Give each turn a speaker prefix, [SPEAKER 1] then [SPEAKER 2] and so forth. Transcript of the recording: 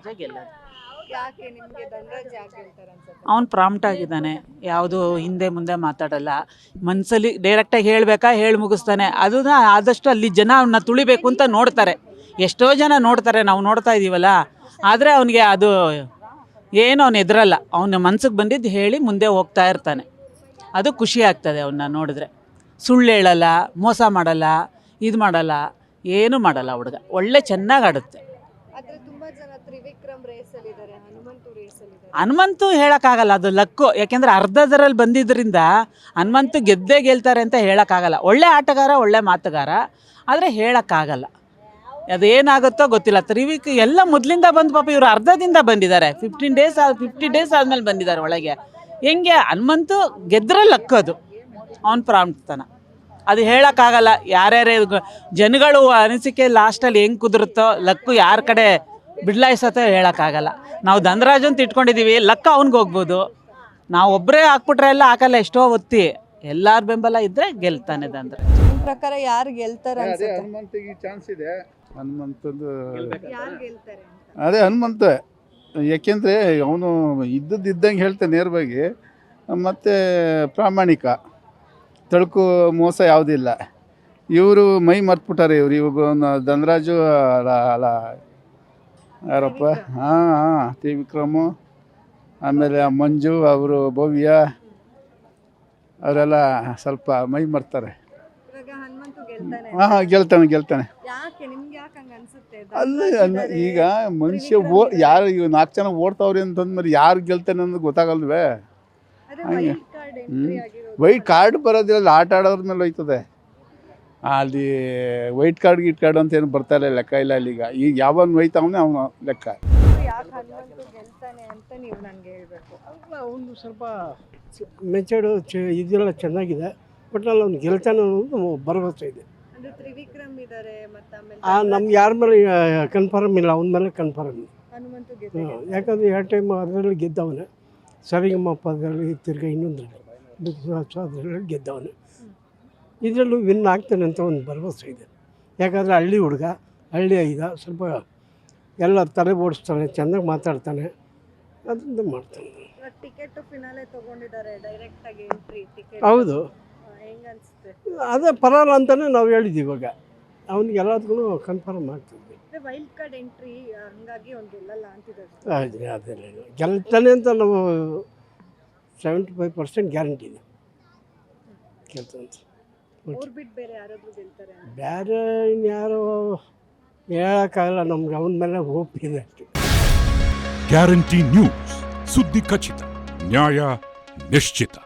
[SPEAKER 1] ಗೆಲ್ಲೋದು.
[SPEAKER 2] ಯಾಕೆ ನಿಮ್ಗೆ ಧನರಾಜ್ ಯಾಕೆ ಹೇಳ್ತಾರೆ ಅನ್ಸುತ್ತೆ?
[SPEAKER 1] ಅವ್ನು ಪ್ರಾಂಪ್ಟ್ ಆಗಿದ್ದಾನೆ, ಯಾವುದು ಹಿಂದೆ ಮುಂದೆ ಮಾತಾಡಲ್ಲ, ಮನಸ್ಸಲ್ಲಿ ಡೈರೆಕ್ಟಾಗಿ ಹೇಳಬೇಕಾ ಹೇಳಿ ಮುಗಿಸ್ತಾನೆ. ಅದನ್ನ ಆದಷ್ಟು ಅಲ್ಲಿ ಜನ ಅವನ್ನ ತುಳಿಬೇಕು ಅಂತ ನೋಡ್ತಾರೆ, ಎಷ್ಟೋ ಜನ ನೋಡ್ತಾರೆ, ನಾವು ನೋಡ್ತಾ ಇದ್ದೀವಲ್ಲ. ಆದರೆ ಅವನಿಗೆ ಅದು ಏನು ಅವನು ಎದುರಲ್ಲ, ಅವನ ಮನ್ಸಿಗೆ ಬಂದಿದ್ದು ಹೇಳಿ ಮುಂದೆ ಹೋಗ್ತಾ ಇರ್ತಾನೆ. ಅದು ಖುಷಿ ಆಗ್ತದೆ ಅವನ್ನ ನೋಡಿದ್ರೆ. ಸುಳ್ಳು ಹೇಳಲ್ಲ, ಮೋಸ ಮಾಡಲ್ಲ, ಇದು ಮಾಡಲ್ಲ, ಏನು ಮಾಡಲ್ಲ. ಹುಡುಗ ಒಳ್ಳೆ ಚೆನ್ನಾಗಿ ಆಡುತ್ತೆ.
[SPEAKER 2] ಆದ್ರೆ ತುಂಬಾ ಜನ ತ್ರಿವಿಕ್ರಮ್ ರೇಸ್ ಅಲ್ಲಿ ಇದ್ದಾರೆ, ಹನುಮಂತು ರೇಸ್ ಅಲ್ಲಿ ಇದ್ದಾರೆ.
[SPEAKER 1] ಹನುಮಂತು ಹೇಳೋಕ್ಕಾಗಲ್ಲ, ಅದು ಲಕ್ಕು. ಯಾಕೆಂದರೆ ಅರ್ಧದರಲ್ಲಿ ಬಂದಿದ್ದರಿಂದ ಹನುಮಂತು ಗೆದ್ದೇ ಗೆಲ್ತಾರೆ ಅಂತ ಹೇಳೋಕ್ಕಾಗಲ್ಲ. ಒಳ್ಳೆ ಆಟಗಾರ, ಒಳ್ಳೆ ಮಾತುಗಾರ, ಆದರೆ ಹೇಳೋಕ್ಕಾಗಲ್ಲ. ಅದೇನಾಗುತ್ತೋ ಗೊತ್ತಿಲ್ಲ. ಎಲ್ಲ ಮೊದಲಿಂದ ಬಂದು ಪಾಪ ಇವರು ಅರ್ಧದಿಂದ ಬಂದಿದ್ದಾರೆ. 50 ಡೇಸ್ ಆದಮೇಲೆ ಬಂದಿದ್ದಾರೆ ಒಳಗೆ. ಹೆಂಗೆ ಹನುಮಂತು ಗೆದ್ದರೆ ಲಕ್ಕು, ಅದು ಅವನ ಪ್ರಾಂಪ್ತನ. ಅದು ಹೇಳೋಕ್ಕಾಗಲ್ಲ. ಯಾರ್ಯಾರು ಜನಗಳು ಅನಿಸಿಕೆ ಲಾಸ್ಟಲ್ಲಿ ಹೆಂಗೆ ಕುದುರುತ್ತೋ, ಲಕ್ಕು ಯಾರ ಕಡೆ ಬಿಡ್ಲಾಯಿಸತ್ತೋ ಹೇಳೋಕ್ಕಾಗಲ್ಲ. ನಾವು ಧನರಾಜ್ ಅಂತ ಇಟ್ಕೊಂಡಿದ್ದೀವಿ, ಲಕ್ಕ ಅವ್ನಿಗೆ ಹೋಗ್ಬೋದು. ನಾವು ಒಬ್ಬರೇ ಹಾಕ್ಬಿಟ್ರೆ ಎಲ್ಲ ಹಾಕಲ್ಲ, ಎಷ್ಟೋ ಒತ್ತಿ ಎಲ್ಲರ ಬೆಂಬಲ ಇದ್ದರೆ ಗೆಲ್ತಾನೆ ಧನರಾಜ್.
[SPEAKER 2] ನಿಮ್ ಪ್ರಕಾರ ಯಾರು ಗೆಲ್ತಾರೆ ಅನ್ಸುತ್ತೆ?
[SPEAKER 3] ಹನುಮಂತಿಗೆ ಚಾನ್ಸ್ ಇದೆ. ಹನುಮಂತದ್ದು
[SPEAKER 2] ಯಾರು ಗೆಲ್ತಾರೆ ಅಂತ?
[SPEAKER 3] ಅದೇ ಹನುಮಂತ. ಯಾಕೆಂದರೆ ಅವನು ಇದ್ದಂಗೆ ಹೇಳ್ತಾನೆ ನೇರವಾಗಿ, ಮತ್ತು ಪ್ರಾಮಾಣಿಕ, ತಳುಕು ಮೋಸ ಯಾವುದಿಲ್ಲ. ಇವರು ಮೈ ಮರ್ತ್ಬಿಟ್ಟಾರೆ. ಇವಾಗ ಧನರಾಜು ಅಲ್ಲ ಯಾರಪ್ಪ, ತ್ರಿವಿಕ್ರಮು, ಆಮೇಲೆ ಮಂಜು, ಅವರು ಭವ್ಯ, ಅವರೆಲ್ಲ ಸ್ವಲ್ಪ ಮೈ ಮರ್ತಾರೆ.
[SPEAKER 2] ಇವಾಗ ಹನುಮಂತು ಗೆಲ್ತಾನೆ.
[SPEAKER 3] ಗೆಲ್ತಾನೆ.
[SPEAKER 2] ಯಾಕೆ ನಿಮ್ಗೆ ಯಾಕೆ ಹಂಗ ಅನ್ಸುತ್ತೆ?
[SPEAKER 3] ಅಲ್ಲ ಈಗ ಮನುಷ್ಯ ಯಾರು ಈಗ 4 ಜನ ಓಡ್ತಾವ್ರಿ ಅಂತಂದ್ಮೇಲೆ ಯಾರು ಗೆಲ್ತಾನೆ ಅನ್ನೋದು ಗೊತ್ತಾಗಲ್ವೇ? ಹಂಗೆ ವೈಟ್ ಕಾರ್ಡ್ ಬರೋದಿಲ್ಲ, ಆಟ ಆಡೋದ್ರ ಮೇಲೆ ಹೋಯ್ತದೆ. ಅಲ್ಲಿ ವೈಟ್ ಕಾರ್ಡ್ ಅಂತ ಏನು ಬರ್ತಾ ಇಲ್ಲ, ಲೆಕ್ಕ ಇಲ್ಲ ಅಲ್ಲಿಗ. ಈಗ ಯಾವನ್ ಹೋಯ್ತಾವನೆ ಅವನು ಲೆಕ್ಕ.
[SPEAKER 2] ಯಾಕೆ ಹನುಮಂತು ಗೆಲ್ತಾನೆ ಅಂತ ನೀವು ನನಗೆ ಹೇಳ್ಬೇಕು.
[SPEAKER 4] ಅವನು ಸ್ವಲ್ಪ ಮೆಚರ್ಡು ಇದೆಲ್ಲ ಚೆನ್ನಾಗಿದೆ, ಒಟ್ಟಿನಲ್ಲಿ ಅವ್ನು ಗೆಲ್ತಾನೆ ಅನ್ನೋದು ಭರವಸೆ ಇದೆ.
[SPEAKER 2] ಅಂದ್ರೆ ತ್ರಿವಿಕ್ರಮ್ ಇದ್ದಾರೆ, ಮತ್ತೆ ಆಮೇಲೆ
[SPEAKER 4] ನಮ್ಗೆ ಯಾರ ಮೇಲೆ ಕನ್ಫರ್ಮ್ ಇಲ್ಲ, ಅವನ ಮೇಲೆ ಕನ್ಫರ್ಮ್.
[SPEAKER 2] ಹನುಮಂತು ಗೆಲ್ತಾನೆ.
[SPEAKER 4] ಯಾಕಂದರೆ 2 ಟೈಮ್ ಅದರಲ್ಲಿ ಗೆದ್ದವನು, ಸರಿಗಮ್ಮಪ್ಪದಲ್ಲಿ ತಿರ್ಗಿ ಇನ್ನೊಂದರಲ್ಲಿ ಅದರಲ್ಲಿ ಗೆದ್ದವನು. ಇದರಲ್ಲೂ ವಿನ್ ಆಗ್ತಾನೆ ಅಂತ ಒಂದು ಭರವಸೆ ಇದೆ. ಯಾಕಂದರೆ ಹಳ್ಳಿ ಹುಡುಗ, ಹಳ್ಳಿ ಸ್ವಲ್ಪ ಎಲ್ಲ ತಲೆ ಓಡಿಸ್ತಾನೆ, ಚೆನ್ನಾಗಿ ಮಾತಾಡ್ತಾನೆ, ಅದರಿಂದ ಮಾಡ್ತಾನೆ.
[SPEAKER 2] ಟಿಕೆಟ್ ಫಿನಾಲೆ ತಗೊಂಡಿದ್ದಾರೆ, ಡೈರೆಕ್ಟ್ ಆಗಿ ಎಂಟ್ರಿ ಟಿಕೆಟ್.
[SPEAKER 4] ಹೌದು,
[SPEAKER 2] ಹೆಂಗ ಅನ್ಸುತ್ತೆ?
[SPEAKER 4] ಅದೇ ಪರವಾಗಿಲ್ಲ ಅಂತಲೇ ನಾವು ಹೇಳಿದ್ದೀವಿ. ಇವಾಗ ಅವನಿಗೆ ಎಲ್ಲದಕ್ಕೂ ಕನ್ಫರ್ಮ್ ಮಾಡ್ತಿದ್ವಿ.
[SPEAKER 2] ವೈಲ್ಡ್ ಕಾರ್ಡ್ ಎಂಟ್ರಿ ಹಂಗಾಗಿ ಅವ್ನು ಗೆಲ್ಲಲ್ಲ ಅಂತಿದ್ದಾರೆ.
[SPEAKER 4] ಅದೆಲ್ಲ ಗೆಲ್ತಾನೆ ಅಂತ ನಾವು 75% ಗ್ಯಾರಂಟಿ ಇದೆ ಗೆಲ್ತಾನೆ.
[SPEAKER 2] ಅವ್ರು ಬಿಟ್ಟು ಬೇರೆ ಯಾರಾದರೂ ಗೆಲ್ತಾರೆ?
[SPEAKER 4] ಬೇರೆ ಇನ್ಯಾರೋ ಹೇಳೋಕ್ಕಾಗಲ್ಲ, ನಮ್ಗೆ ಅವನ ಮೇಲೆ ಹೋಪ್ ಇದೆ ಅಷ್ಟೇ.
[SPEAKER 5] ಗ್ಯಾರಂಟಿ ನ್ಯೂಸ್, ಸುದ್ದಿ ಖಚಿತ, ನ್ಯಾಯ ನಿಶ್ಚಿತ.